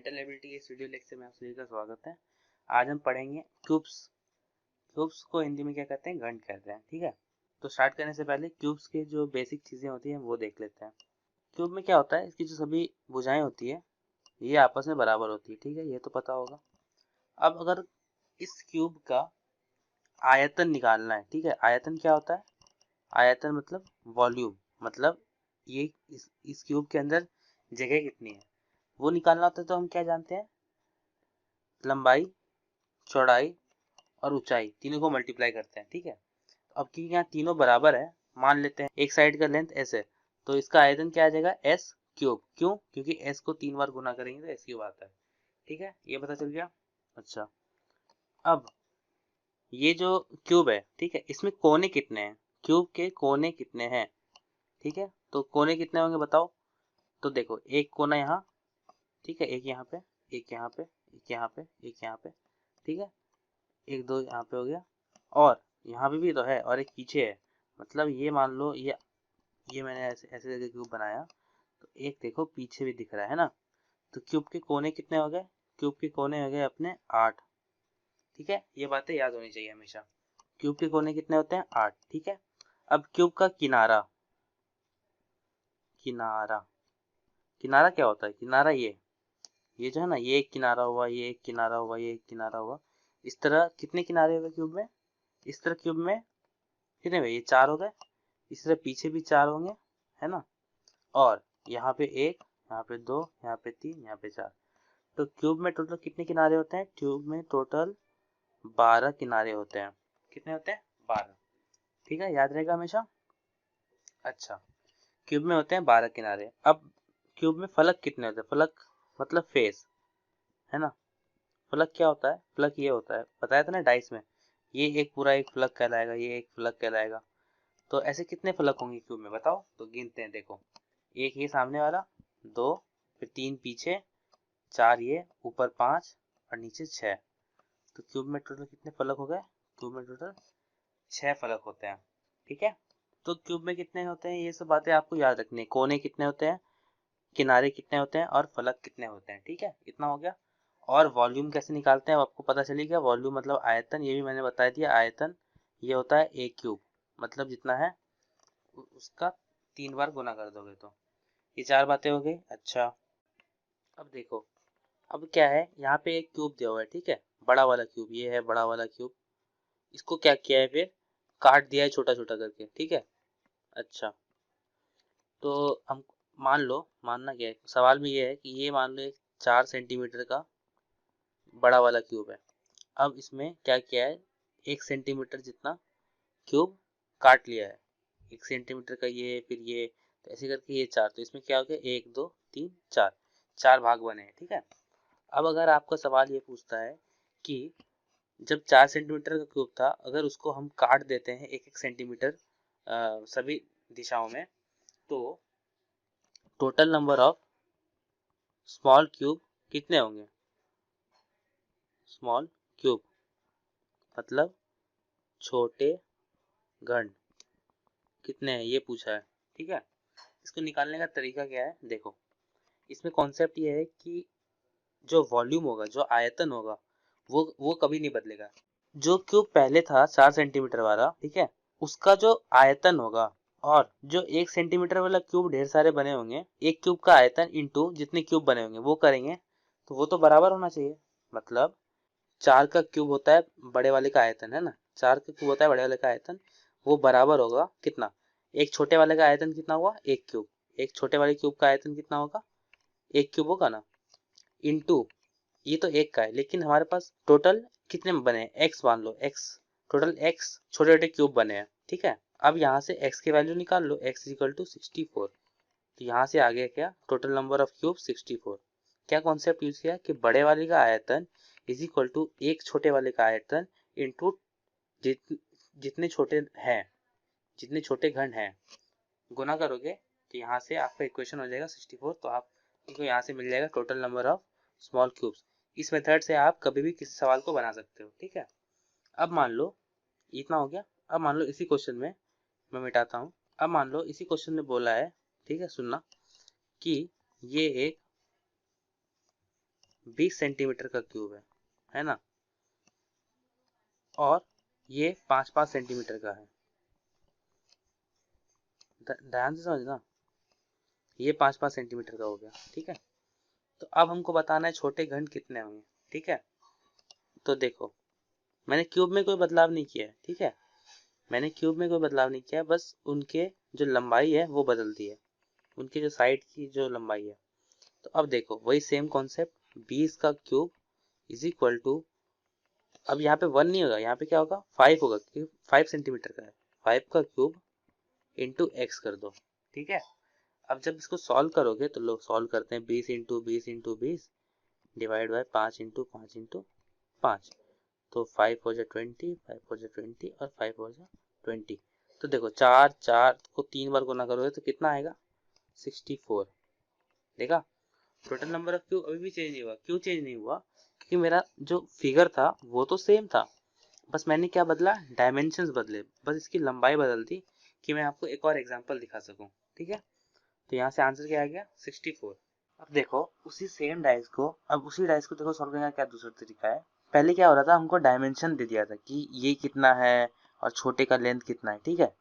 Mental ability के इस video lecture में आप सभी का स्वागत है। आज हम पढ़ेंगे क्यूब्स। क्यूब्स को हिंदी में क्या कहते हैं? घन कहते हैं। ठीक है, तो स्टार्ट करने से पहले क्यूब्स के जो बेसिक चीज़ें होती हैं वो देख लेते हैं। क्यूब में क्या होता है, इसकी जो सभी भुजाएं होती है ये आपस में बराबर होती है। ठीक है, ये तो पता होगा। अब अगर इस क्यूब का आयतन निकालना है, ठीक है, आयतन क्या होता है? आयतन मतलब वॉल्यूम, मतलब ये इस क्यूब के अंदर जगह कितनी है वो निकालना होता है। तो हम क्या जानते हैं? लंबाई, चौड़ाई और ऊंचाई तीनों को मल्टीप्लाई करते हैं। ठीक है, अब क्योंकि यहाँ तीनों बराबर है, मान लेते हैं एक साइड का लेंथ s है, तो इसका आयतन क्या आ जाएगा? s cube. क्यों? क्योंकि s को 3 बार गुना करेंगे तो s क्यूब आता है। ठीक है, ये पता चल गया। अच्छा, अब ये जो क्यूब है, ठीक है, इसमें कोने कितने हैं? क्यूब के कोने कितने हैं? ठीक है, तो कोने कितने होंगे बताओ। तो देखो, एक कोना यहाँ, ठीक है, एक यहाँ पे, एक यहाँ पे, एक यहाँ पे, एक यहाँ पे, ठीक है, एक दो यहाँ पे हो गया, और यहाँ पे भी तो है, और एक पीछे है। मतलब ये मान लो ये मैंने ऐसे ऐसे करके क्यूब बनाया, तो एक देखो पीछे भी दिख रहा है ना। तो क्यूब के कोने कितने हो गए? क्यूब के कोने हो गए अपने 8। ठीक है, ये बातें याद होनी चाहिए हमेशा। क्यूब के कोने कितने होते हैं? 8। ठीक है, अब क्यूब का किनारा, किनारा किनारा क्या होता है? किनारा ये जो है ना, ये एक किनारा हुआ, ये एक किनारा हुआ, ये एक किनारा हुआ। इस तरह कितने किनारे हो गए क्यूब में? इस तरह क्यूब में कितने हुए? ये 4 हो गए। इस तरह पीछे भी 4 होंगे, है ना। और यहाँ पे 1, यहाँ पे 2, यहाँ पे 3, यहाँ पे 4। तो क्यूब में टोटल कितने किनारे होते हैं? क्यूब में टोटल 12 किनारे होते हैं। कितने होते हैं? 12। ठीक है, याद रहेगा हमेशा। अच्छा, क्यूब में होते हैं 12 किनारे। अब क्यूब में फलक कितने होते हैं? फलक मतलब फेस, है ना। फलक क्या होता है? फलक ये होता है, बताया था ना डाइस में, ये एक पूरा एक फलक कहलाएगा, ये एक फलक कहलाएगा। तो ऐसे कितने फलक होंगे क्यूब में बताओ? तो गिनते हैं, देखो, एक ये सामने वाला, 2, फिर 3 पीछे, 4 ये ऊपर, 5 और नीचे 6। तो क्यूब में टोटल कितने फलक हो गए? क्यूब में टोटल 6 फलक होते हैं। ठीक है, तो क्यूब में कितने होते हैं ये सब बातें आपको याद रखनी है। कोने कितने होते हैं, किनारे कितने होते हैं और फलक कितने होते हैं। ठीक है, इतना हो गया। और वॉल्यूम कैसे निकालते हैं आपको पता चली गया। वॉल्यूम मतलब आयतन, ये भी मैंने बता दिया। आयतन ये होता है a क्यूब, मतलब जितना है उसका 3 बार गुना कर दोगे तो। ये 4 बातें हो गई। अच्छा, अब देखो, अब क्या है, यहाँ पे एक क्यूब दिया हुआ है, ठीक है, बड़ा वाला क्यूब, ये है बड़ा वाला क्यूब। इसको क्या किया है फिर? काट दिया है छोटा छोटा करके। ठीक है, अच्छा, तो हम मान लो, मानना क्या है, सवाल में ये है कि ये मान लो एक 4 सेंटीमीटर का बड़ा वाला क्यूब है। अब इसमें क्या किया है, 1 सेंटीमीटर जितना क्यूब काट लिया है। 1 सेंटीमीटर का ये, फिर ये, तो ऐसे करके ये 4। तो इसमें क्या हो गया? 1 2 3 4, 4 भाग बने हैं। ठीक है, अब अगर आपका सवाल ये पूछता है कि जब 4 सेंटीमीटर का क्यूब था, अगर उसको हम काट देते हैं 1 सेंटीमीटर सभी दिशाओं में, तो total number of small cube कितने होंगे? स्मॉल क्यूब मतलब छोटे घन कितने हैं ये पूछा है। ठीक है, इसको निकालने का तरीका क्या है? देखो, इसमें कॉन्सेप्ट ये है कि जो वॉल्यूम होगा, जो आयतन होगा, वो कभी नहीं बदलेगा। जो क्यूब पहले था 4 सेंटीमीटर वाला, ठीक है, उसका जो आयतन होगा, और जो 1 सेंटीमीटर वाला क्यूब ढेर सारे बने होंगे, एक क्यूब का आयतन इंटू जितने क्यूब बने होंगे वो करेंगे, तो वो तो बराबर होना चाहिए। मतलब 4 का क्यूब होता है बड़े वाले का आयतन, है ना, 4 का क्यूब होता है बड़े वाले का आयतन, वो बराबर होगा कितना? एक छोटे वाले का आयतन कितना हुआ? एक क्यूब। एक छोटे वाले क्यूब का आयतन कितना होगा? एक क्यूब होगा ना, इंटू, ये तो एक का है, लेकिन हमारे पास टोटल कितने बने हैं? एक्स मान लो, एक्स, टोटल एक्स छोटे छोटे क्यूब बने हैं। ठीक है, अब यहाँ से एक्स की वैल्यू निकाल लो, एक्स इक्वल टू 64। तो यहाँ से आ गया क्या? Total number of cube 64। क्या कॉन्सेप्ट यूज किया कि बड़े वाले का आयतन इज इक्वल टू एक छोटे वाले का आयतन इंटू जितने छोटे हैं, जितने छोटे घन हैं, गुना करोगे तो यहाँ से आपका इक्वेशन हो जाएगा 64। तो आपको यहाँ से मिल जाएगा total number of small cubes. इस मेथड से आप कभी भी किसी सवाल को बना सकते हो। ठीक है, अब मान लो इतना हो गया। अब मान लो इसी क्वेश्चन में, मैं मिटाता हूँ, अब मान लो इसी क्वेश्चन में बोला है, ठीक है, सुनना, कि ये एक 20 सेंटीमीटर का क्यूब है ना, और ये 5-5 सेंटीमीटर का है। ध्यान से समझना, ये 5-5 सेंटीमीटर का हो गया, ठीक है। तो अब हमको बताना है छोटे घन कितने होंगे, ठीक है। तो देखो, मैंने क्यूब में कोई बदलाव नहीं किया है, ठीक है, मैंने क्यूब में कोई बदलाव नहीं किया, बस उनके जो लंबाई है वो बदल दी है, उनके जो साइड की जो लंबाई है। तो अब देखो वही सेम कॉन्सेप्ट, 20 का क्यूब इज इक्वल टू, अब यहाँ पे 1 नहीं होगा, यहाँ पे क्या होगा 5 होगा, क्योंकि 5 सेंटीमीटर का है। 5 का क्यूब इंटू एक्स कर दो, ठीक है। अब जब इसको सॉल्व करोगे तो लोग सॉल्व करते हैं 20 into 20 into 20 divide by 5 into 5 into 5, तो 5 हो जाए 20, 5 हो जाए 20 और 5 हो जाए 20। तो देखो 4 4 को 3 बार गुना करोगे तो कितना आएगा 64। देखा, टोटल नंबर ऑफ क्यूब अभी भी चेंज नहीं हुआ। क्यों चेंज नहीं हुआ? क्योंकि मेरा जो फिगर था वो तो सेम था, बस मैंने क्या बदला, डायमेंशंस बदले, बस इसकी लंबाई बदल दी कि मैं आपको एक और एग्जांपल दिखा सकूं, ठीक है। तो यहाँ से आंसर क्या आ गया 64। अब देखो उसी सेम डाइस को, अब उसी डाइस को देखो सॉल्व करने का क्या दूसरा तरीका है। पहले क्या हो रहा था, हमको डायमेंशन दे दिया था कि ये कितना है और छोटे का लेंथ कितना है, ठीक है।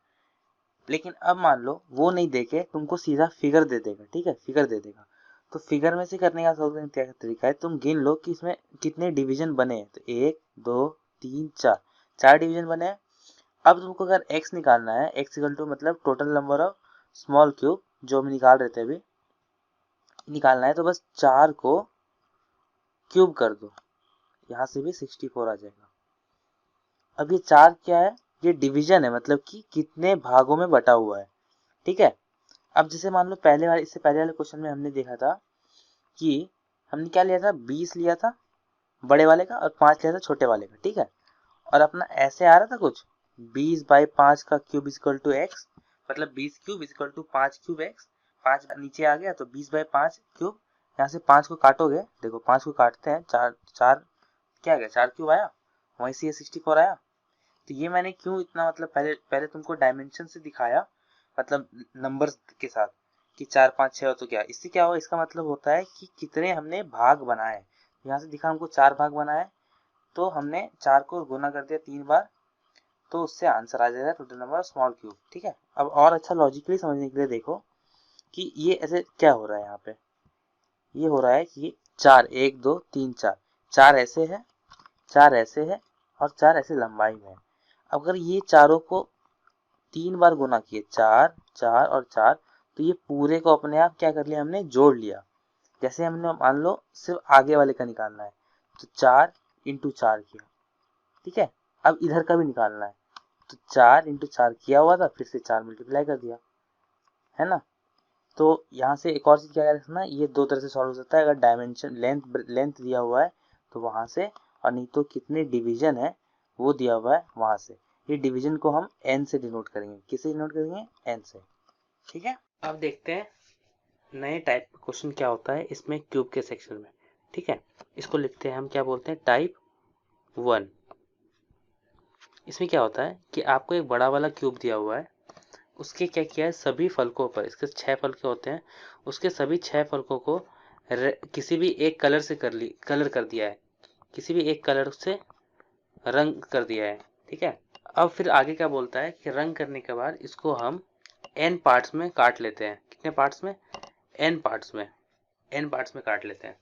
लेकिन अब मान लो वो नहीं देके तुमको सीधा फिगर दे देगा, ठीक है, फिगर दे देगा। तो फिगर में से करने का सॉल्व करने का तरीका है, तुम गिन लो कि इसमें कितने डिवीजन बने हैं। तो 1 2 3 4, 4 डिवीजन बने हैं। अब तुमको अगर x निकालना है, x इक्वल टू मतलब total number of small cube जो हम निकाल रहे थे अभी, निकालना है, तो बस 4 को क्यूब कर दो, यहाँ से भी 64 आ जाएगा। अब ये 4 क्या है, ये डिवीजन है, मतलब कि कितने भागों में बटा हुआ है, ठीक है। अब जैसे मान लो पहले वाले, इससे पहले वाले क्वेश्चन में हमने देखा था कि हमने क्या लिया था, 20 लिया था बड़े वाले का और 5 लिया था छोटे वाले का, ठीक है। और अपना ऐसे आ रहा था कुछ 20/5 का क्यूब इक्वल टू एक्स, मतलब 20 cube equal to 5 cube x. 5 नीचे आ गया तो 20/5 क्यूब, यहाँ से 5 को काटोगे, देखो 5 को काटते हैं, 4 4 क्या आ गया, 4 क्यूब आया, वहीं से ये 64 आया। तो ये मैंने क्यों इतना, मतलब पहले पहले तुमको डायमेंशन से दिखाया, मतलब नंबर्स के साथ, कि 4 5 6 हो तो क्या, इससे क्या हो, इसका मतलब होता है कि कितने हमने भाग बनाए। यहाँ से दिखा हमको 4 भाग बनाए, तो हमने 4 को गुना कर दिया 3 बार, तो उससे आंसर आ जाएगा total number of small cube, ठीक है। अब और अच्छा लॉजिकली समझने के लिए देखो कि ये ऐसे क्या हो रहा है, यहाँ पे ये हो रहा है कि 4 1 2 3 4, 4 ऐसे है, 4 ऐसे है और 4 ऐसे लंबाई में है। अगर ये चारों को 3 बार गुना किए, 4 4 और 4, तो ये पूरे को अपने आप क्या कर लिया, हमने जोड़ लिया। जैसे हमने मान लो सिर्फ आगे वाले का निकालना है, तो 4 इंटू 4 किया, ठीक है। अब इधर का भी निकालना है, तो 4 इंटू 4 किया हुआ था, फिर से 4 मल्टीप्लाई कर दिया, है ना। तो यहाँ से एक और चीज क्या रखना, ये दो तरह से सॉल्व हो सकता है। अगर डायमेंशन लेंथ दिया हुआ है तो वहां से, और नहीं तो कितने डिवीजन है वो दिया हुआ है वहां से। ये डिवीजन को हम n से डिनोट करेंगे, किससे डिनोट करेंगे, n से, ठीक है। अब देखते हैं नए टाइप क्वेश्चन क्या होता है इसमें क्यूब के सेक्शन में, ठीक है। इसको लिखते हैं हम, क्या बोलते हैं, टाइप 1। इसमें क्या होता है कि आपको एक बड़ा वाला क्यूब दिया हुआ है, उसके क्या किया है, सभी फलकों पर, इसके 6 फलके होते हैं, उसके सभी 6 फलकों को किसी भी एक कलर से कलर कर दिया है, किसी भी एक कलर से रंग कर दिया है, ठीक है। अब फिर आगे क्या बोलता है कि रंग करने के बाद इसको हम n पार्ट्स में काट लेते हैं। कितने पार्ट्स में, n पार्ट्स में, n पार्ट्स में काट लेते हैं।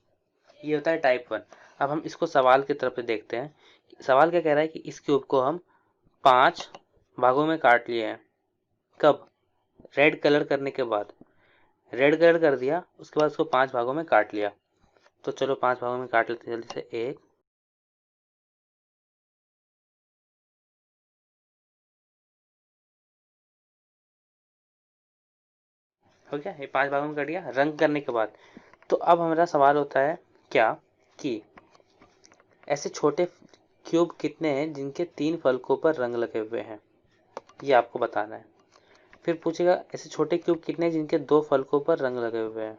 ये होता है टाइप 1। अब हम इसको सवाल की तरफ देखते हैं। सवाल क्या कह रहा है कि इस क्यूब को हम 5 भागों में काट लिए हैं। कब, रेड कलर करने के बाद, रेड कलर कर दिया, उसके बाद उसको 5 भागों में काट लिया। तो चलो 5 भागों में काट लेते हैं जल्दी से। एक, हो गया, ये 5 भागों में कट गया रंग करने के बाद। तो अब हमारा सवाल होता है क्या, कि ऐसे छोटे क्यूब कितने हैं जिनके 3 फलकों पर रंग लगे हुए हैं, ये आपको बताना है। फिर पूछेगा ऐसे छोटे क्यूब कितने हैं जिनके 2 फलकों पर रंग लगे हुए हैं।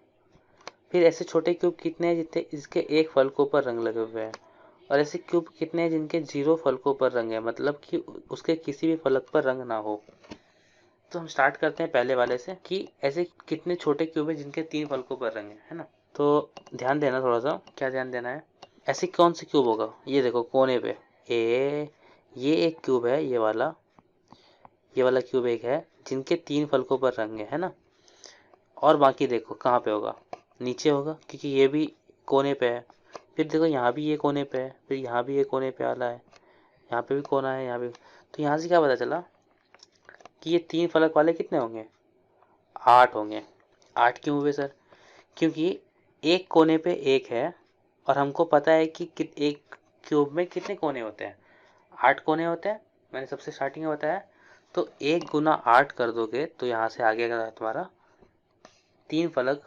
फिर ऐसे छोटे क्यूब कितने हैं जितने इसके एक फलकों पर रंग लगे हुए हैं। और ऐसे क्यूब कितने हैं जिनके 0 फलकों पर रंग है, मतलब कि उसके किसी भी फलक पर रंग ना हो। तो हम स्टार्ट करते हैं पहले वाले से, कि ऐसे कितने छोटे क्यूब है जिनके 3 फलकों पर रंग है ना। तो ध्यान देना थोड़ा सा, क्या ध्यान देना है, ऐसे कौन सा क्यूब होगा, ये देखो कोने पे ये एक क्यूब है, ये वाला क्यूब एक है जिनके 3 फलकों पर रंग है ना। और बाकी देखो कहाँ पे होगा, नीचे होगा क्योंकि ये भी कोने पे है। फिर देखो यहाँ भी ये कोने पे है, फिर यहाँ भी ये कोने पे वाला है, यहाँ पे भी कोना है, यहाँ भी। तो यहाँ से क्या पता चला कि ये 3 फलक वाले कितने होंगे, 8 होंगे। 8 क्यों हुए सर, क्योंकि एक कोने पे एक है और हमको पता है कि एक क्यूब में कितने कोने होते हैं, 8 कोने होते हैं, मैंने सबसे स्टार्टिंग में बताया। तो 1 गुना 8 कर दोगे तो यहाँ से आगे का तुम्हारा 3 फलक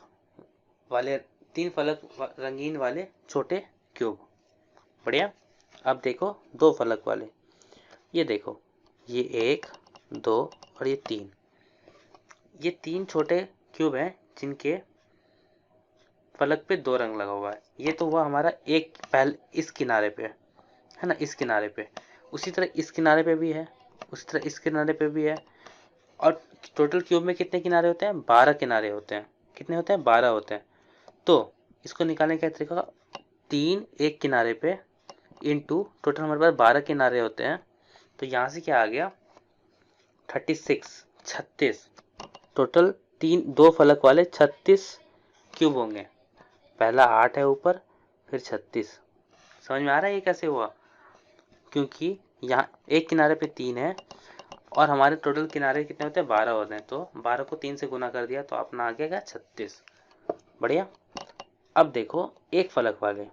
वाले 3 फलक रंगीन वाले छोटे क्यूब। बढ़िया। अब देखो 2 फलक वाले, ये देखो, ये 1 2 और ये 3, ये 3 छोटे क्यूब हैं जिनके फलक पे 2 रंग लगा हुआ है। ये तो हुआ हमारा एक पहले इस किनारे पे है ना, इस किनारे पे। उसी तरह इस किनारे पे भी है, उसी तरह इस किनारे पे भी है। और टोटल क्यूब में कितने किनारे होते हैं, 12 किनारे होते हैं। कितने होते हैं, 12 होते हैं। तो इसको निकालने का तरीका, 3 एक किनारे पे इंटू टोटल हमारे पास 12 किनारे होते हैं। तो यहाँ से क्या आ गया, 36 टोटल 2 फलक वाले 36 क्यूब होंगे। पहला 8 है ऊपर, फिर 36। समझ में आ रहा है ये कैसे हुआ, क्योंकि यहाँ एक किनारे पे 3 है और हमारे टोटल किनारे कितने होते हैं, 12 होते हैं। तो 12 को 3 से गुना कर दिया तो अपना आ गया 36। बढ़िया। अब देखो एक फलक वाले,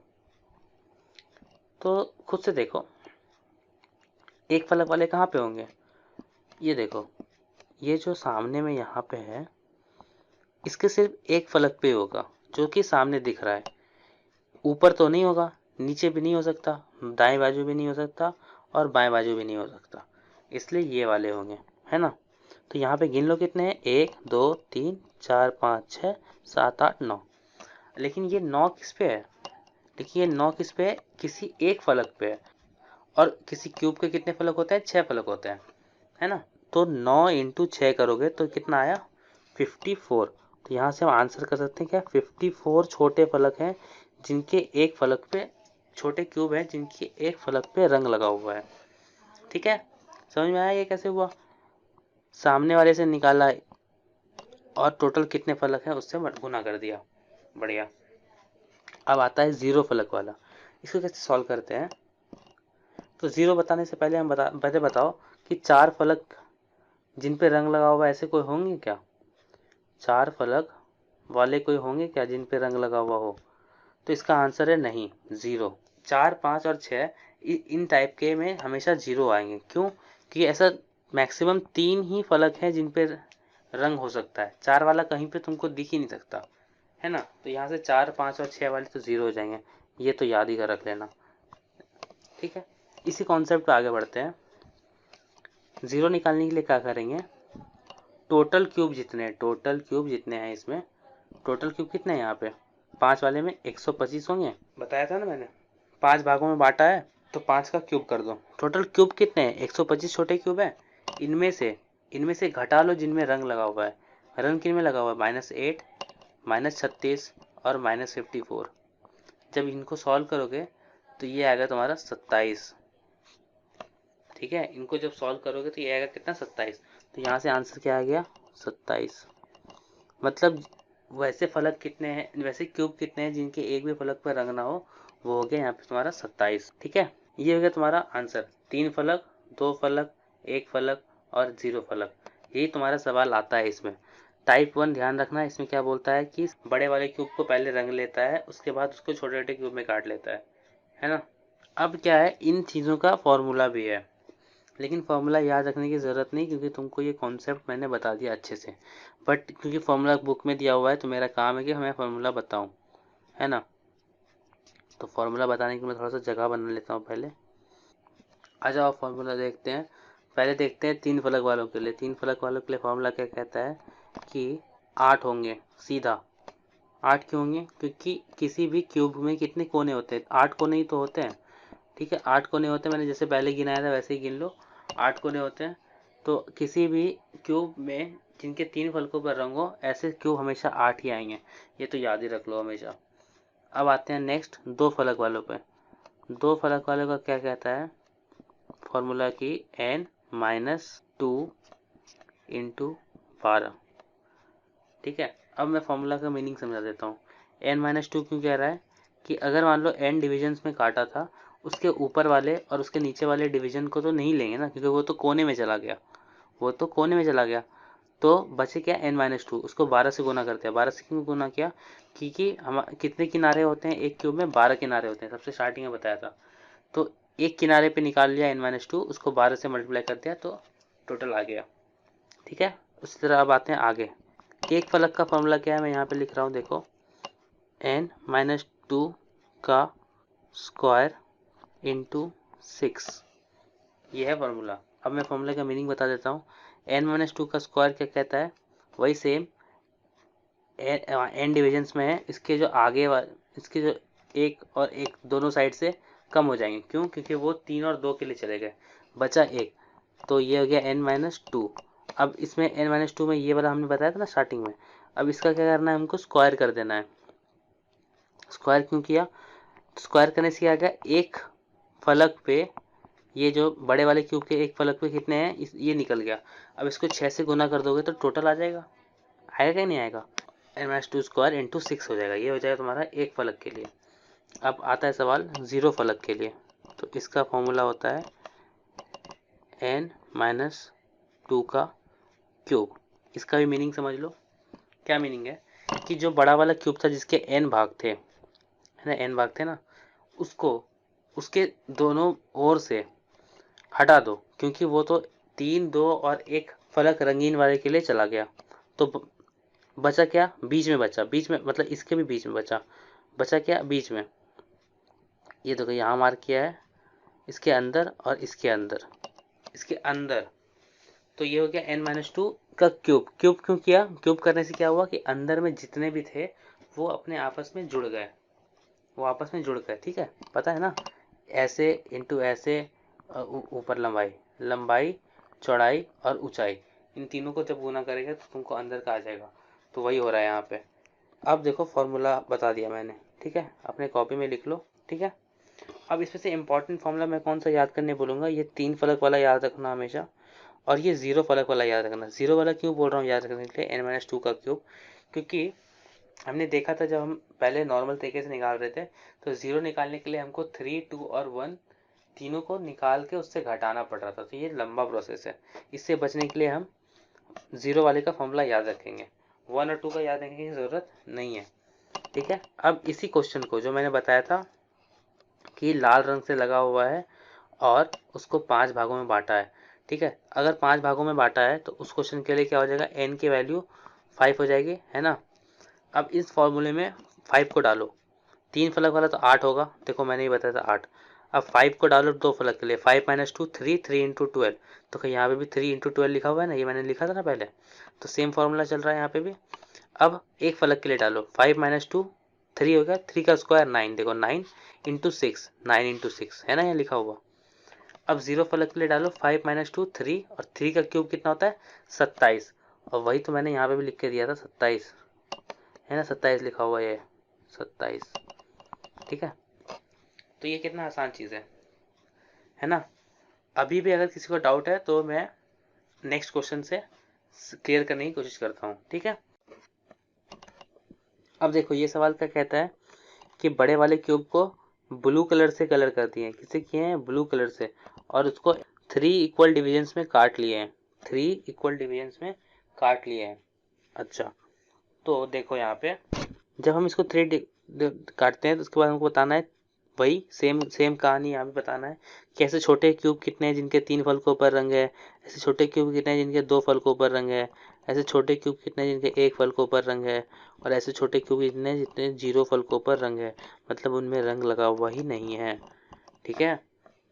तो खुद से देखो एक फलक वाले कहाँ पे होंगे। ये देखो, ये जो सामने में यहाँ पे है, इसके सिर्फ एक फलक पे होगा जो कि सामने दिख रहा है। ऊपर तो नहीं होगा, नीचे भी नहीं हो सकता, दाएं बाजू भी नहीं हो सकता और बाएं बाजू भी नहीं हो सकता, इसलिए ये वाले होंगे, है ना। तो यहाँ पे गिन लो कितने हैं, 1 2 3 4 5 6 7 8 9। लेकिन ये 9 किस पे है, देखिए ये 9 किस पे है, किसी एक फलक पे है। और किसी क्यूब के कितने फलक होते हैं, 6 फलक होते हैं, है ना। तो 9 इंटू 6 करोगे तो कितना आया, 54। तो यहाँ से हम आंसर कर सकते हैं क्या, 54 छोटे फलक हैं जिनके एक फलक पे, छोटे क्यूब हैं जिनके एक फलक पे रंग लगा हुआ है। ठीक है, समझ में आया ये कैसे हुआ, सामने वाले से निकाला और टोटल कितने फलक हैं उससे गुना कर दिया। बढ़िया। अब आता है 0 फलक वाला, इसको कैसे सॉल्व करते हैं। तो 0 बताने से पहले पहले बताओ कि 4 फलक जिन पे रंग लगा हुआ ऐसे कोई होंगे क्या, 4 फलक वाले कोई होंगे क्या जिन पे रंग लगा हुआ हो। तो इसका आंसर है नहीं, 0। 4 5 और 6 इन टाइप के में हमेशा 0 आएंगे। क्यों, कि ऐसा मैक्सिमम 3 ही फलक हैं जिन पे रंग हो सकता है, 4 वाला कहीं पे तुमको दिख ही नहीं सकता, है ना। तो यहाँ से 4 5 और 6 वाले तो 0 हो जाएंगे, ये तो याद ही कर रख लेना। ठीक है, इसी कॉन्सेप्ट पे आगे बढ़ते हैं। 0 निकालने के लिए क्या करेंगे, टोटल क्यूब जितने हैं इसमें, टोटल क्यूब कितने हैं यहाँ पे, 5 वाले में 125 होंगे, बताया था ना मैंने। 5 भागों में बांटा है तो 5 का क्यूब कर दो। टोटल क्यूब कितने हैं, 125 छोटे क्यूब हैं। इनमें से घटा लो जिनमें रंग लगा हुआ है। रंग किन में लगा हुआ है, -8 -36 और -54। जब इनको सॉल्व करोगे तो ये आएगा तुम्हारा 27। ठीक है, इनको जब सॉल्व करोगे तो ये आएगा कितना, 27। तो यहाँ से आंसर क्या आ गया, 27। मतलब वैसे फलक कितने हैं, वैसे क्यूब कितने हैं जिनके एक भी फलक पर रंग ना हो, वो हो गया यहाँ पे तुम्हारा 27। ठीक है, ये हो गया तुम्हारा आंसर। 3 फलक, 2 फलक, 1 फलक और 0 फलक, यही तुम्हारा सवाल आता है इसमें। टाइप 1 ध्यान रखना, इसमें क्या बोलता है कि बड़े वाले क्यूब को पहले रंग लेता है, उसके बाद उसको छोटे छोटे क्यूब में काट लेता है ना। अब क्या है, इन चीज़ों का फॉर्मूला भी है, लेकिन फॉर्मूला याद रखने की ज़रूरत नहीं क्योंकि तुमको ये कॉन्सेप्ट मैंने बता दिया अच्छे से। बट क्योंकि फॉर्मूला बुक में दिया हुआ है तो मेरा काम है कि मैं फॉर्मूला बताऊं, है ना। तो फॉर्मूला बताने की मैं थोड़ा सा जगह बना लेता हूँ पहले। आ जाओ फॉर्मूला देखते हैं। पहले देखते हैं 3 फलक वालों के लिए। 3 फलक वालों के लिए फॉर्मूला क्या कहता है कि 8 होंगे, सीधा 8 क्यों होंगे, क्योंकि किसी भी क्यूब में कितने कोने होते हैं, 8 कोने ही तो होते हैं। ठीक है, 8 कोने होते हैं, मैंने जैसे पहले गिनाया था वैसे ही गिन लो, 8 कोने होते हैं। तो किसी भी क्यूब में जिनके 3 फलकों पर रंग हो, ऐसे क्यूब हमेशा 8 ही आएंगे, ये तो याद ही रख लो हमेशा। अब आते हैं नेक्स्ट दो फलक वालों पे। दो फलक वालों का क्या कहता है फॉर्मूला की n-2 इंटू 12। ठीक है, अब मैं फॉर्मूला का मीनिंग समझा देता हूँ। n-2 क्यों कह रहा है कि अगर मान लो n डिविजन्स में काटा था, उसके ऊपर वाले और उसके नीचे वाले डिवीजन को तो नहीं लेंगे ना, क्योंकि वो तो कोने में चला गया, वो तो कोने में चला गया। तो बचे क्या n-2, उसको 12 से गुना करते हैं। 12 से क्यों गुना किया, क्योंकि हम कितने किनारे होते हैं एक क्यूब में, 12 किनारे होते हैं, सबसे स्टार्टिंग में बताया था। तो एक किनारे पे निकाल लिया n-2, उसको 12 से मल्टीप्लाई कर दिया तो टोटल आ गया। ठीक है, उसी तरह अब आते हैं आगे। एक फलक का फॉर्मूला क्या है, मैं यहाँ पे लिख रहा हूँ, देखो n-2 का स्क्वायर इंटू 6, ये है फॉर्मूला। अब मैं फॉर्मूले का मीनिंग बता देता हूँ। n-2 का स्क्वायर क्या कहता है, वही सेम n डिविजन्स में है, इसके जो आगे वाले, इसके जो एक और एक दोनों साइड से कम हो जाएंगे। क्यों, क्योंकि वो 3 और 2 के लिए चले गए, बचा एक, तो ये हो गया n-2। अब इसमें n-2 में ये वाला हमने बताया था ना स्टार्टिंग में, अब इसका क्या करना है, हमको स्क्वायर कर देना है। स्क्वायर क्यों किया, स्क्वायर करने से क्या गया, एक फलक पे, ये जो बड़े वाले क्यूब के एक फलक पे कितने हैं, ये निकल गया। अब इसको 6 से गुना कर दोगे तो टोटल आ जाएगा, आएगा कि नहीं आएगा, n-2 स्क्वायर इंटू 6 हो जाएगा। ये हो जाएगा तुम्हारा एक फलक के लिए। अब आता है सवाल जीरो फलक के लिए, तो इसका फॉर्मूला होता है n-2 का क्यूब। इसका भी मीनिंग समझ लो। क्या मीनिंग है कि जो बड़ा वाला क्यूब था जिसके n भाग थे, है ना, n भाग थे ना, उसको उसके दोनों ओर से हटा दो, क्योंकि वो तो 3, 2 और एक फलक रंगीन वाले के लिए चला गया। तो बचा क्या, बीच में बचा, बीच में मतलब इसके भी बीच में बचा, बचा क्या बीच में, ये देखो यहाँ मार्क किया है, इसके अंदर और इसके अंदर, इसके अंदर। तो ये हो गया n-2 का क्यूब। क्यूब क्यों किया, क्यूब करने से क्या हुआ कि अंदर में जितने भी थे वो अपने आपस में जुड़ गए, वो आपस में जुड़ गए। ठीक है, पता है ना, ऐसे इंटू ऐसे, ऊपर लंबाई, लंबाई चौड़ाई और ऊंचाई, इन तीनों को जब गुना करेगा तो तुमको अंदर का आ जाएगा। तो वही हो रहा है यहाँ पे। अब देखो फॉर्मूला बता दिया मैंने, ठीक है, अपने कॉपी में लिख लो। ठीक है, अब इसमें से इंपॉर्टेंट फॉर्मूला मैं कौन सा याद करने बोलूँगा, ये 3 फलक वाला याद रखना हमेशा, और ये 0 फलक वाला याद रखना। 0 वाला क्यों बोल रहा हूँ याद रखने के लिए, n-2 का क्यूब, क्योंकि हमने देखा था जब हम पहले नॉर्मल तरीके से निकाल रहे थे, तो 0 निकालने के लिए हमको 3, 2 और 1 तीनों को निकाल के उससे घटाना पड़ रहा था। तो ये लंबा प्रोसेस है, इससे बचने के लिए हम 0 वाले का फॉर्मूला याद रखेंगे, 1 और 2 का याद रखने की ज़रूरत नहीं है। ठीक है, अब इसी क्वेश्चन को जो मैंने बताया था कि लाल रंग से लगा हुआ है और उसको 5 भागों में बांटा है। ठीक है, अगर 5 भागों में बांटा है तो उस क्वेश्चन के लिए क्या हो जाएगा, n की वैल्यू 5 हो जाएगी, है ना। अब इस फॉर्मूले में 5 को डालो, 3 फलक वाला तो 8 होगा, देखो मैंने ही बताया था 8। अब 5 को डालो 2 फलक के लिए, 5-2 3, 3 इंटू 12, तो कहीं यहाँ पे भी 3 इंटू 12 लिखा हुआ है ना, ये मैंने लिखा था ना पहले, तो सेम फॉर्मूला चल रहा है यहाँ पे भी। अब एक फलक के लिए डालो, 5-2 3 हो गया, 3 का स्क्वायर 9, देखो 9 इंटू 6, 9 इंटू 6 है ना यहाँ लिखा हुआ। अब 0 फलक के लिए डालो, 5-2 3, और 3 का क्यूब कितना होता है 27, और वही तो मैंने यहाँ पे भी लिख के दिया था 27, है ना, 27 लिखा हुआ है, 27। ठीक है, तो ये कितना आसान चीज़ है ना। अभी भी अगर किसी को डाउट है तो मैं नेक्स्ट क्वेश्चन से क्लियर करने की कोशिश करता हूँ। ठीक है, अब देखो ये सवाल क्या कहता है कि बड़े वाले क्यूब को ब्लू कलर से कलर कर दिए हैं, किसे किए हैं, ब्लू कलर से, और उसको 3 इक्वल डिविजन्स में काट लिए हैं, 3 इक्वल डिविजन्स में काट लिए हैं। अच्छा, तो देखो यहाँ पे जब हम इसको 3 काटते हैं तो उसके बाद हमको बताना है, वही सेम सेम कहानी यहाँ भी बताना है कि ऐसे छोटे क्यूब कितने हैं जिनके 3 फलकों पर रंग है, ऐसे छोटे क्यूब कितने हैं जिनके 2 फलकों पर रंग है, ऐसे छोटे क्यूब कितने हैं जिनके 1 फलकों पर रंग है, और ऐसे छोटे क्यूब कितने हैं जितने 0 फलकों पर रंग है, मतलब उनमें रंग लगा हुआ ही नहीं है। ठीक है,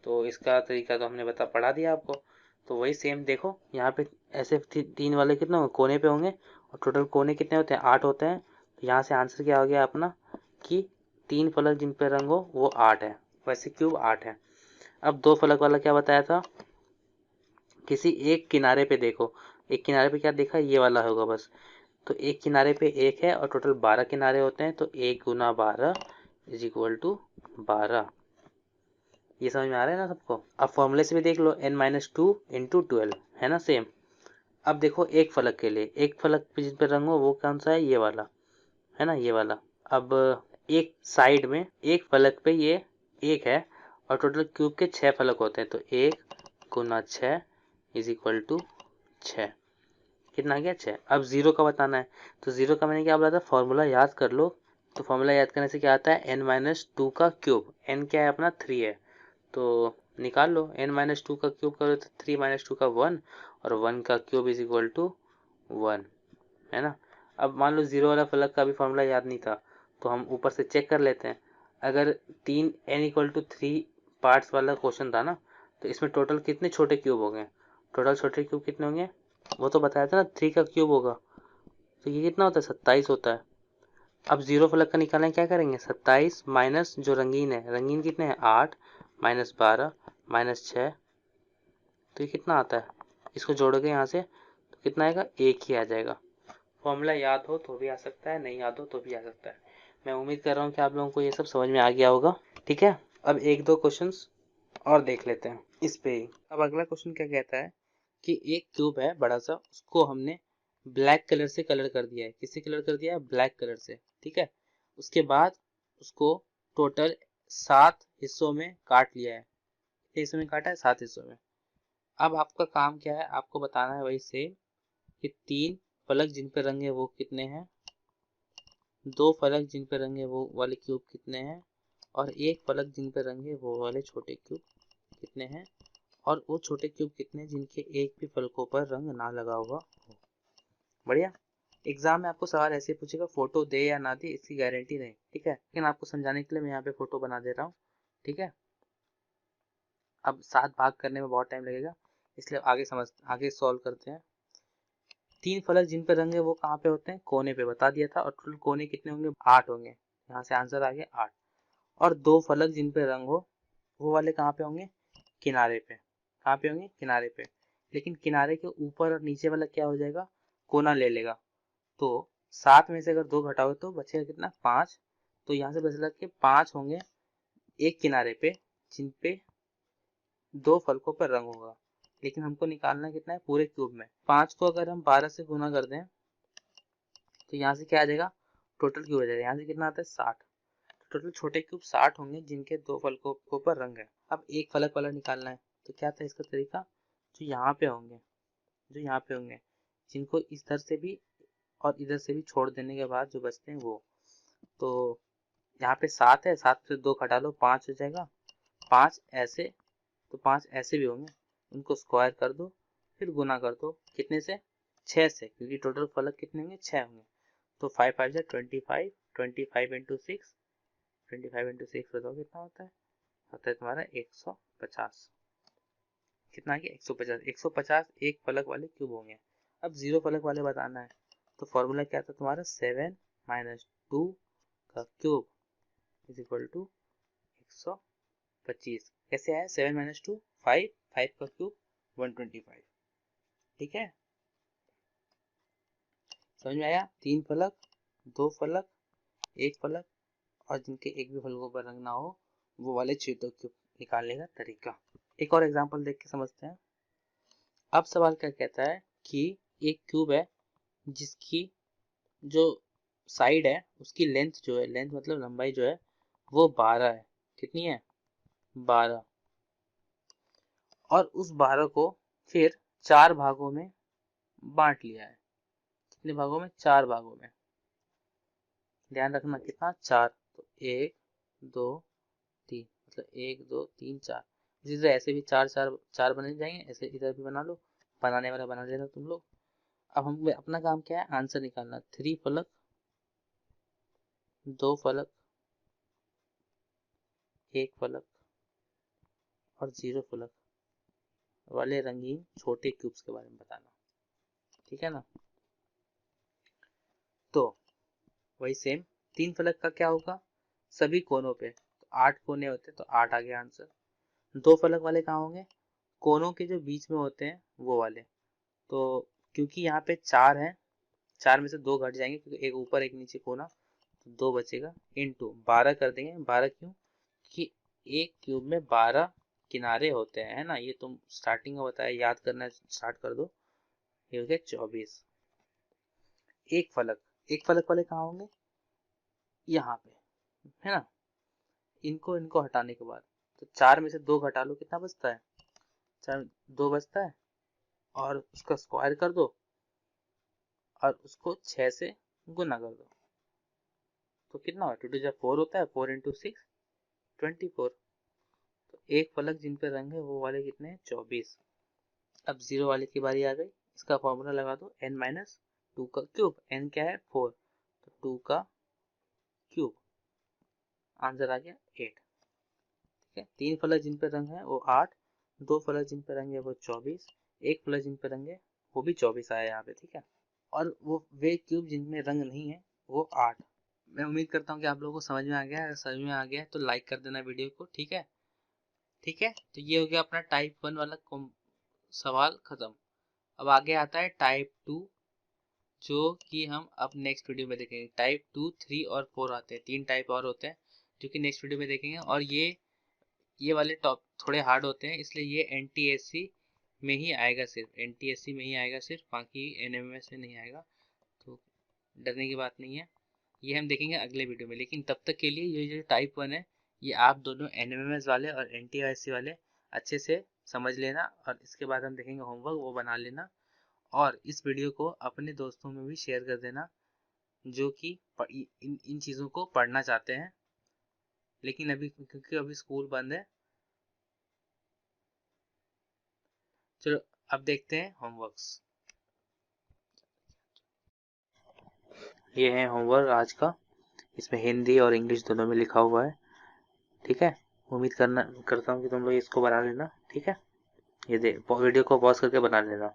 तो इसका तरीका तो हमने पढ़ा दिया आपको। तो वही सेम देखो यहाँ पे ऐसे 3 वाले कितने होंगे, कोने पे होंगे, और टोटल कोने कितने होते हैं, 8 होते हैं। तो यहाँ से आंसर क्या हो गया अपना कि 3 फलक जिन पे रंग हो वो 8 है, वैसे क्यूब 8 है। अब 2 फलक वाला क्या बताया था, किसी एक किनारे पे देखो, एक किनारे पे क्या देखा, ये वाला होगा बस। तो एक किनारे पे 1 है और टोटल 12 किनारे होते हैं, तो 1 गुना 12 इज इक्वल टू 12। ये समझ में आ रहा है ना सबको? अब फॉर्मूले से भी देख लो, n-2 इंटू 12 है ना सेम। अब देखो एक फलक के लिए, एक फलक पे जिस पे रंग हो वो कौन सा है, ये वाला है ना, ये वाला। अब एक साइड में एक फलक पे ये एक है और टोटल क्यूब के 6 फलक होते हैं, तो 1 गुना 6 इज इक्वल टू 6। कितना आ गया, 6। अब जीरो का बताना है, तो जीरो का मैंने क्या बोला था, फॉर्मूला याद कर लो। तो फॉर्मूला याद करने से क्या आता है, n-2 का क्यूब, n क्या है अपना 3 है, तो निकाल लो n-2 का क्यूब करो तो 3 - 2 का 1 और 1 का क्यूब इज इक्वल टू 1 है ना। अब मान लो जीरो वाला फलक का भी फॉर्मूला याद नहीं था, तो हम ऊपर से चेक कर लेते हैं। अगर 3 n=3 पार्ट्स वाला क्वेश्चन था ना, तो इसमें टोटल कितने छोटे क्यूब हो गए, टोटल छोटे क्यूब कितने होंगे, वो तो बताया था ना 3 का क्यूब होगा, तो ये कितना होता है, 27 होता है। अब जीरो फलक का निकालना क्या करेंगे, 27 माइनस जो रंगीन है, रंगीन कितने हैं 8 माइनस 12 माइनस 6, तो ये कितना आता है, इसको जोड़ोगे यहाँ से तो कितना आएगा, एक ही आ जाएगा। फॉर्मूला याद हो तो भी आ सकता है, नहीं याद हो तो भी आ सकता है। मैं उम्मीद कर रहा हूँ कि आप लोगों को ये सब समझ में आ गया होगा। ठीक है, अब एक दो क्वेश्चंस और देख लेते हैं इस पे ही। अब अगला क्वेश्चन क्या कहता है कि एक क्यूब है बड़ा सा, उसको हमने ब्लैक कलर से कलर कर दिया है। किससे कलर कर दिया है, ब्लैक कलर से। ठीक है, उसके बाद उसको टोटल 7 हिस्सों में काट लिया है। कितने हिस्सों में काटा है, 7 हिस्सों में। अब आपका काम क्या है, आपको बताना है वही सेम कि 3 फलक जिन पे रंग है वो कितने हैं, 2 फलक जिन पे रंग है वो वाले क्यूब कितने हैं, और एक फलक जिन पे रंग है वो वाले छोटे क्यूब कितने हैं, और वो छोटे क्यूब कितने जिनके एक भी फलकों पर रंग ना लगा हुआ हो। बढ़िया। एग्जाम में आपको सवाल ऐसे पूछेगा, फोटो दे या ना दे इसकी गारंटी नहीं, ठीक है, लेकिन आपको समझाने के लिए मैं यहाँ पे फोटो बना दे रहा हूँ। ठीक है, अब 7 भाग करने में बहुत टाइम लगेगा, इसलिए आगे सॉल्व करते हैं। 3 फलक जिन पे रंग है वो कहाँ पे होते हैं, कोने पे, बता दिया था, और टोटल कोने कितने होंगे, 8 होंगे। यहाँ से आंसर आ गया 8। और 2 फलक जिन पे रंग हो वो वाले कहाँ पे होंगे, किनारे पे। कहाँ पे होंगे, किनारे पे। लेकिन किनारे के ऊपर और नीचे वाला क्या हो जाएगा, कोना ले लेगा। तो 7 में से अगर 2 घटाओगे तो बचेगा कितना, 5। तो यहाँ से बचेगा कि 5 होंगे एक किनारे पे जिन पे 2 फलकों पर रंग होगा। लेकिन हमको निकालना कितना है, पूरे क्यूब में। 5 को अगर हम 12 से गुना कर दें तो यहाँ से क्या आ जाएगा, टोटल क्यूब आ जाएगा। यहाँ से कितना आता है, 60। टोटल छोटे क्यूब 60 होंगे जिनके 2 फलकों पर रंग है। अब एक फलक वाला निकालना है, तो क्या था इसका तरीका, जो यहाँ पे होंगे, जो यहाँ पे होंगे, जिनको इधर से भी और इधर से भी छोड़ देने के बाद जो बचते हैं वो, तो यहाँ पे 7 है, 7 से 2 घटा लो, 5 हो जाएगा। 5 ऐसे, तो 5 ऐसे भी होंगे, उनको स्क्वायर कर दो, फिर गुना कर दो कितने से, 6 से, क्योंकि टोटल फलक कितने होंगे, 6 होंगे। तो 5 5 जा 25, 25 इंटू 6, 25 इंटू 6 बताओ कितना होता है तुम्हारा 150। कितना आ गया, 150। 150 एक फलक वाले क्यूब होंगे। अब जीरो फलक वाले बताना है, तो फॉर्मूला क्या था तुम्हारा, 7 - 2 का क्यूब इज इक्वल टू 125। कैसे आया, 7 - 2 5, 5 का क्यूब 125। ठीक है, समझ में आया। 3 फलक, 2 फलक, 1 फलक, और जिनके एक भी फलकों पर रंग ना हो वो वाले छेदों क्यूब निकालने का तरीका। एक और एग्जांपल देख के समझते हैं। अब सवाल क्या कहता है कि एक क्यूब है जिसकी जो साइड है उसकी लेंथ जो है, लेंथ मतलब लंबाई जो है वो 12 है। कितनी है, 12। और उस 12 को फिर 4 भागों में बांट लिया है। कितने भागों में, 4 भागों में। ध्यान रखना कितना, 4। तो 1 2 3, मतलब 1 2 3 4। इसी तरह ऐसे भी 4 4 4 बने जाएंगे, ऐसे इधर भी बना लो, बनाने वाला बना लेना तुम लोग। अब हम अपना काम क्या है, आंसर निकालना। 3 फलक, 2 फलक, 1 फलक और 0 फलक वाले रंगीन छोटे क्यूब्स के बारे में बताना। ठीक है ना, तो वही सेम। 3 फलक का क्या होगा, सभी कोनों पे, तो 8 कोने होते तो 8 आ गया आंसर। 2 फलक वाले कहाँ होंगे, कोनों के जो बीच में होते हैं वो वाले। तो क्योंकि यहाँ पे 4 है, 4 में से 2 घट जाएंगे क्योंकि एक ऊपर एक नीचे कोना, तो 2 बचेगा, इंटू 12 कर देंगे। 12 क्यों कि एक क्यूब में 12 किनारे होते हैं, है ना। ये तुम स्टार्टिंग में बताया, याद करना स्टार्ट कर दो। ये हो गया 24। एक फलक वाले कहाँ होंगे, यहाँ पे, है ना। इनको हटाने के बाद तो 4 में से 2 घटा लो, कितना बचता है, 4 2 बचता है, और उसका स्क्वायर कर दो और उसको 6 से गुना कर दो, तो कितना होगा, 2 जब 4 होता है, 4 इंटू 6 24। तो एक फलक जिन पे रंग है वो वाले कितने हैं, 24। अब 0 वाले की बारी आ गई, इसका फॉर्मूला लगा दो, n माइनस 2 का क्यूब, n क्या है 4, तो 2 का क्यूब, आंसर आ गया 8। ठीक है, 3 फलक जिन पे रंग है वो 8, 2 फलक जिन पे रंग है वो 24, एक फलक जिन पे रंग है वो भी 24 आया यहाँ पे। ठीक है, और वो वे क्यूब जिनमें रंग नहीं है वो 8। मैं उम्मीद करता हूँ कि आप लोगों को समझ में आ गया है। अगर समझ में आ गया है तो लाइक कर देना वीडियो को। ठीक है, ठीक है, तो ये हो गया अपना टाइप 1 वाला सवाल खत्म। अब आगे आता है टाइप 2, जो कि हम अब नेक्स्ट वीडियो में देखेंगे। टाइप 2, 3 और 4 आते हैं, 3 टाइप और होते हैं जो कि नेक्स्ट वीडियो में देखेंगे। और ये वाले टॉप थोड़े हार्ड होते हैं, इसलिए ये NTSC में ही आएगा, सिर्फ NTSC में ही आएगा सिर्फ, बाकी NMMS में नहीं आएगा। तो डरने की बात नहीं है, ये हम देखेंगे अगले वीडियो में। लेकिन तब तक के लिए ये जो टाइप 1 है, ये आप दोनों NMMS वाले और NTSC वाले अच्छे से समझ लेना, और इसके बाद हम देखेंगे होमवर्क, वो बना लेना। और इस वीडियो को अपने दोस्तों में भी शेयर कर देना जो कि इन चीज़ों को पढ़ना चाहते हैं, लेकिन अभी क्योंकि अभी स्कूल बंद है। चलो अब देखते हैं होमवर्क्स। ये है होमवर्क आज का, इसमें हिंदी और इंग्लिश दोनों में लिखा हुआ है। ठीक है, उम्मीद करता हूँ कि तुम लोग इसको बना लेना। ठीक है, ये वीडियो को पॉज करके बना लेना।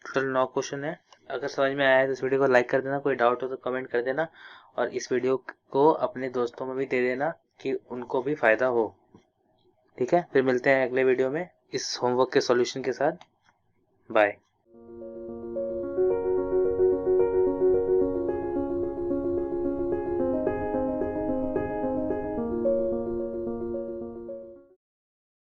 टोटल 9 क्वेश्चन है। अगर समझ में आया है तो इस वीडियो को लाइक कर देना, कोई डाउट हो तो कमेंट कर देना, और इस वीडियो को अपने दोस्तों में भी दे देना कि उनको भी फायदा हो। ठीक है, फिर मिलते हैं अगले वीडियो में इस होमवर्क के सॉल्यूशन के साथ। बाय।